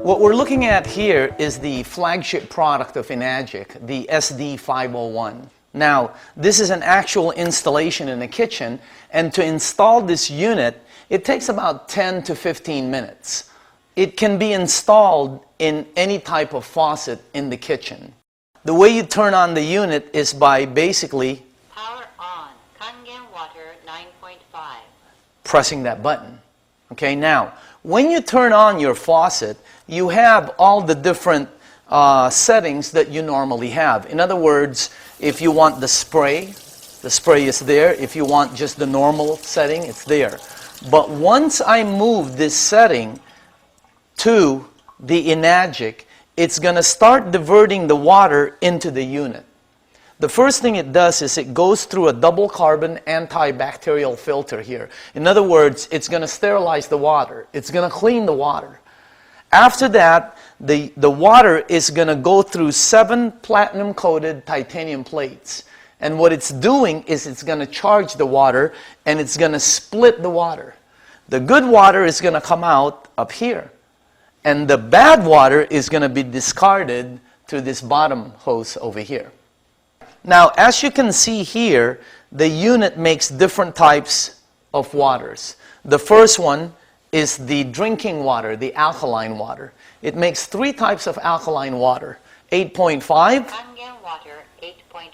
What we're looking at here is the flagship product of Enagic, the SD501. Now, this is an actual installation in the kitchen, and to install this unit, it takes about 10 to 15 minutes. It can be installed in any type of faucet in the kitchen. The way you turn on the unit is by basically power on, Kangen water 9.5. Pressing that button. Okay, now, when you turn on your faucet, you have all the different settings that you normally have. In other words, if you want the spray is there. If you want just the normal setting, it's there. But once I move this setting to the Enagic, it's going to start diverting the water into the unit. The first thing it does is it goes through a double carbon antibacterial filter here. In other words, it's going to sterilize the water. It's going to clean the water. After that, the water is going to go through 7 platinum-coated titanium plates. And what it's doing is it's going to charge the water, and it's going to split the water. The good water is going to come out up here. And the bad water is going to be discarded through this bottom hose over here. Now, as you can see here, the unit makes different types of waters. The first one is the drinking water, the alkaline water. It makes 3 types of alkaline water: 8.5, Kangen water 8.5,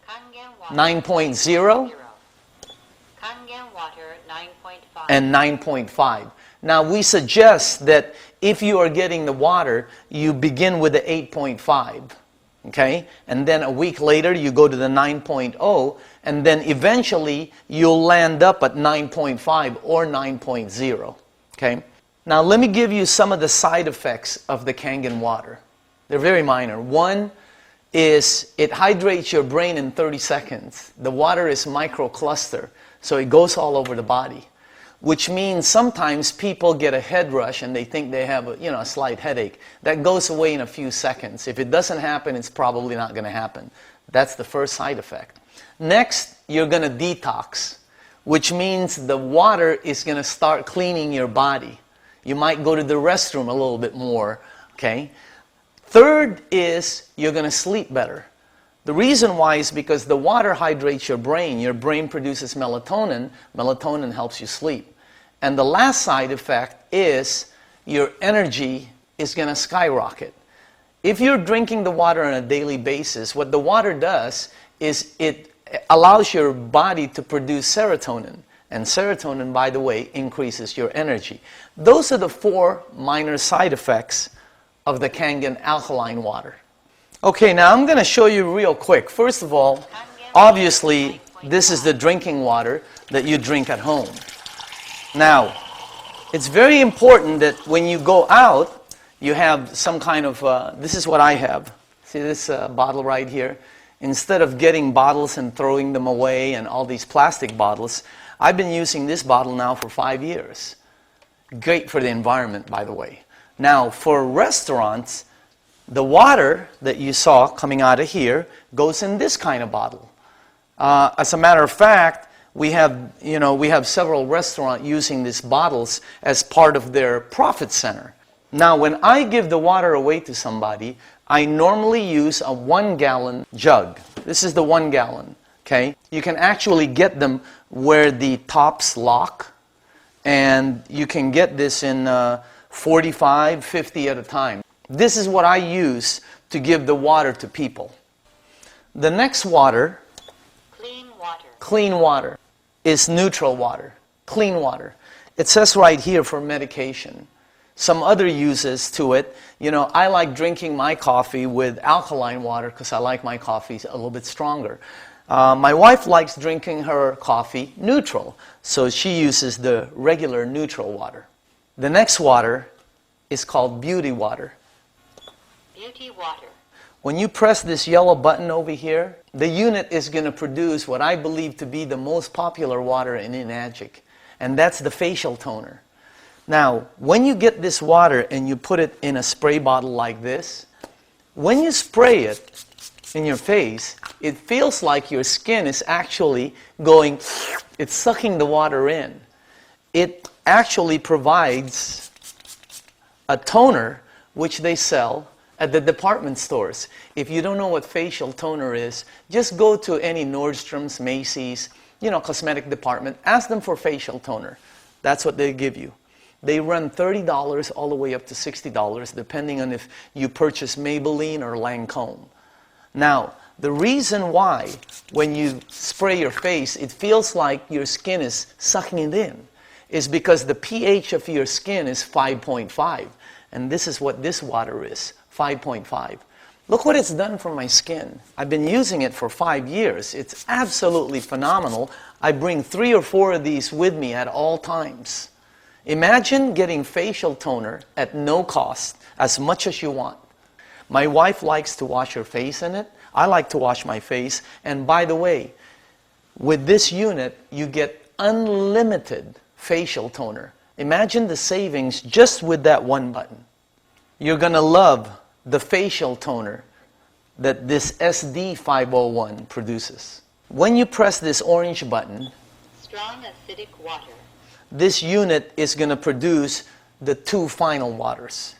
Kangen water 9.0, Kangen water 9.5, and 9.5. Now, we suggest that if you are getting the water, you begin with the 8.5. Okay? And then a week later, you go to the 9.0, and then eventually you'll land up at 9.5 or 9.0. Okay? Now, let me give you some of the side effects of the Kangen water. They're very minor. One is it hydrates your brain in 30 seconds. The water is microcluster, so it goes all over the body, which means sometimes people get a head rush and they think they have a slight headache. That goes away in a few seconds. If it doesn't happen, it's probably not going to happen. That's the first side effect. Next, you're going to detox, which means the water is going to start cleaning your body. You might go to the restroom a little bit more, okay? Third is you're going to sleep better. The reason why is because the water hydrates your brain. Your brain produces melatonin. Melatonin helps you sleep. And the last side effect is your energy is going to skyrocket. If you're drinking the water on a daily basis, what the water does is it allows your body to produce serotonin. And serotonin, by the way, increases your energy. Those are the 4 minor side effects of the Kangen alkaline water. Okay, now I'm going to show you real quick. First of all, obviously, this is the drinking water that you drink at home. Now, it's very important that when you go out, you have some kind of, this is what I have. See this bottle right here? Instead of getting bottles and throwing them away and all these plastic bottles, I've been using this bottle now for 5 years. Great for the environment, by the way. Now, for restaurants, the water that you saw coming out of here goes in this kind of bottle. As a matter of fact, we have several restaurants using these bottles as part of their profit center. Now, when I give the water away to somebody, I normally use a 1-gallon jug. This is the 1 gallon. Okay? You can actually get them where the tops lock, and you can get this in 45, 50 at a time. This is what I use to give the water to people. The next water, clean water, is neutral water, clean water. It says right here for medication. Some other uses to it, I like drinking my coffee with alkaline water because I like my coffee a little bit stronger. My wife likes drinking her coffee neutral, so she uses the regular neutral water. The next water is called beauty water. Beauty water. When you press this yellow button over here, the unit is going to produce what I believe to be the most popular water in Enagic, and that's the facial toner. Now, when you get this water and you put it in a spray bottle like this, when you spray it in your face, it feels like your skin is actually going, it's sucking the water in. It actually provides a toner which they sell at the department stores. If you don't know what facial toner is, just go to any Nordstrom's, Macy's, cosmetic department. Ask them for facial toner. That's what they give you. They run $30 all the way up to $60, depending on if you purchase Maybelline or Lancome. Now, the reason why when you spray your face, it feels like your skin is sucking it in is because the pH of your skin is 5.5. And this is what this water is, 5.5. Look what it's done for my skin. I've been using it for 5 years. It's absolutely phenomenal. I bring 3 or 4 of these with me at all times. Imagine getting facial toner at no cost, as much as you want. My wife likes to wash her face in it. I like to wash my face. And by the way, with this unit, you get unlimited facial toner. Imagine the savings just with that one button. You're going to love the facial toner that this SD501 produces. When you press this orange button, Strong acidic water. this unit is going to produce the 2 final waters.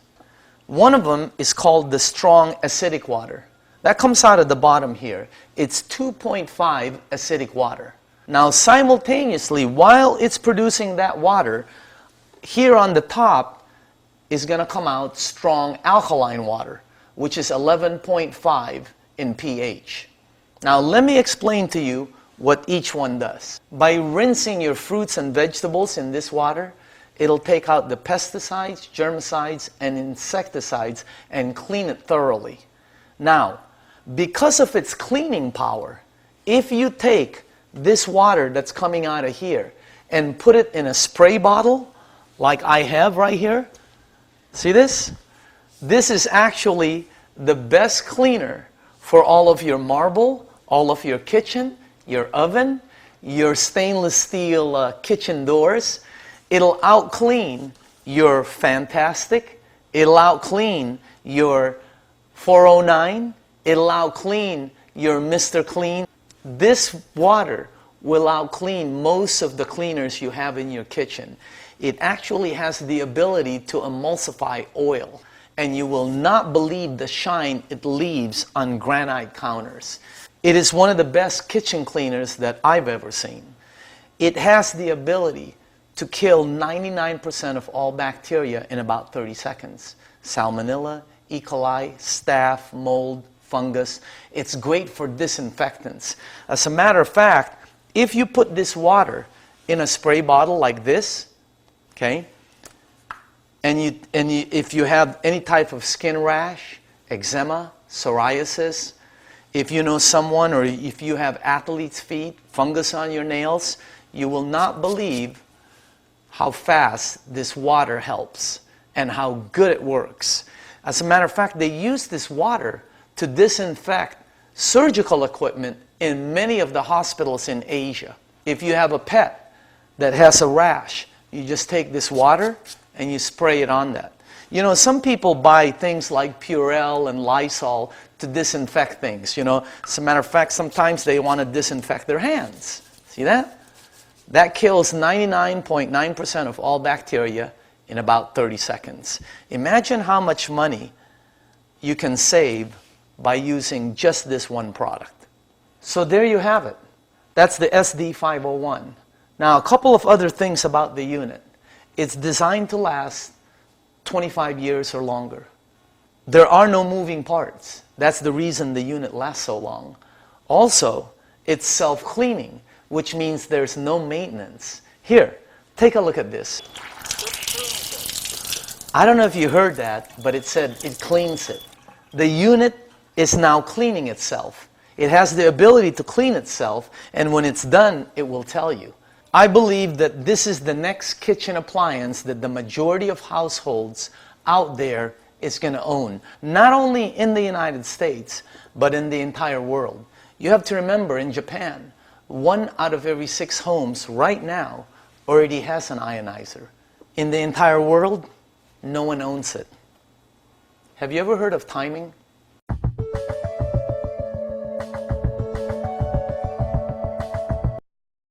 One of them is called the strong acidic water. That comes out of the bottom here. It's 2.5 acidic water. Now simultaneously, while it's producing that water, here on the top is going to come out strong alkaline water, which is 11.5 in pH. Now let me explain to you what each one does. By rinsing your fruits and vegetables in this water, it'll take out the pesticides, germicides, and insecticides and clean it thoroughly. Now, because of its cleaning power, if you take this water that's coming out of here and put it in a spray bottle, like I have right here, see this? This is actually the best cleaner for all of your marble, all of your kitchen, your oven, your stainless steel kitchen doors. It'll out-clean your Fantastic. It'll out-clean your 409. It'll out-clean your Mr. Clean. This water will out-clean most of the cleaners you have in your kitchen. It actually has the ability to emulsify oil, and you will not believe the shine it leaves on granite counters. It is one of the best kitchen cleaners that I've ever seen. It has the ability to kill 99% of all bacteria in about 30 seconds. Salmonella, E. coli, staph, mold, fungus. It's great for disinfectants. As a matter of fact, if you put this water in a spray bottle like this, okay, if you have any type of skin rash, eczema, psoriasis, if you know someone or if you have athlete's feet, fungus on your nails, you will not believe how fast this water helps and how good it works. As a matter of fact, they use this water to disinfect surgical equipment in many of the hospitals in Asia. If you have a pet that has a rash, you just take this water and you spray it on that. You know, some people buy things like Purell and Lysol to disinfect things. You know, as a matter of fact, sometimes they want to disinfect their hands. See that? That kills 99.9% of all bacteria in about 30 seconds. Imagine how much money you can save by using just this one product. So there you have it. That's the SD501. Now, a couple of other things about the unit. It's designed to last 25 years or longer. There are no moving parts. That's the reason the unit lasts so long. Also, it's self-cleaning, which means there's no maintenance. Here, take a look at this. I don't know if you heard that, but it said it cleans it. The unit is now cleaning itself. It has the ability to clean itself, and when it's done, it will tell you. I believe that this is the next kitchen appliance that the majority of households out there is going to own. Not only in the United States, but in the entire world. You have to remember, in Japan, 1 out of every 6 homes right now already has an ionizer. In the entire world, no one owns it. Have you ever heard of timing?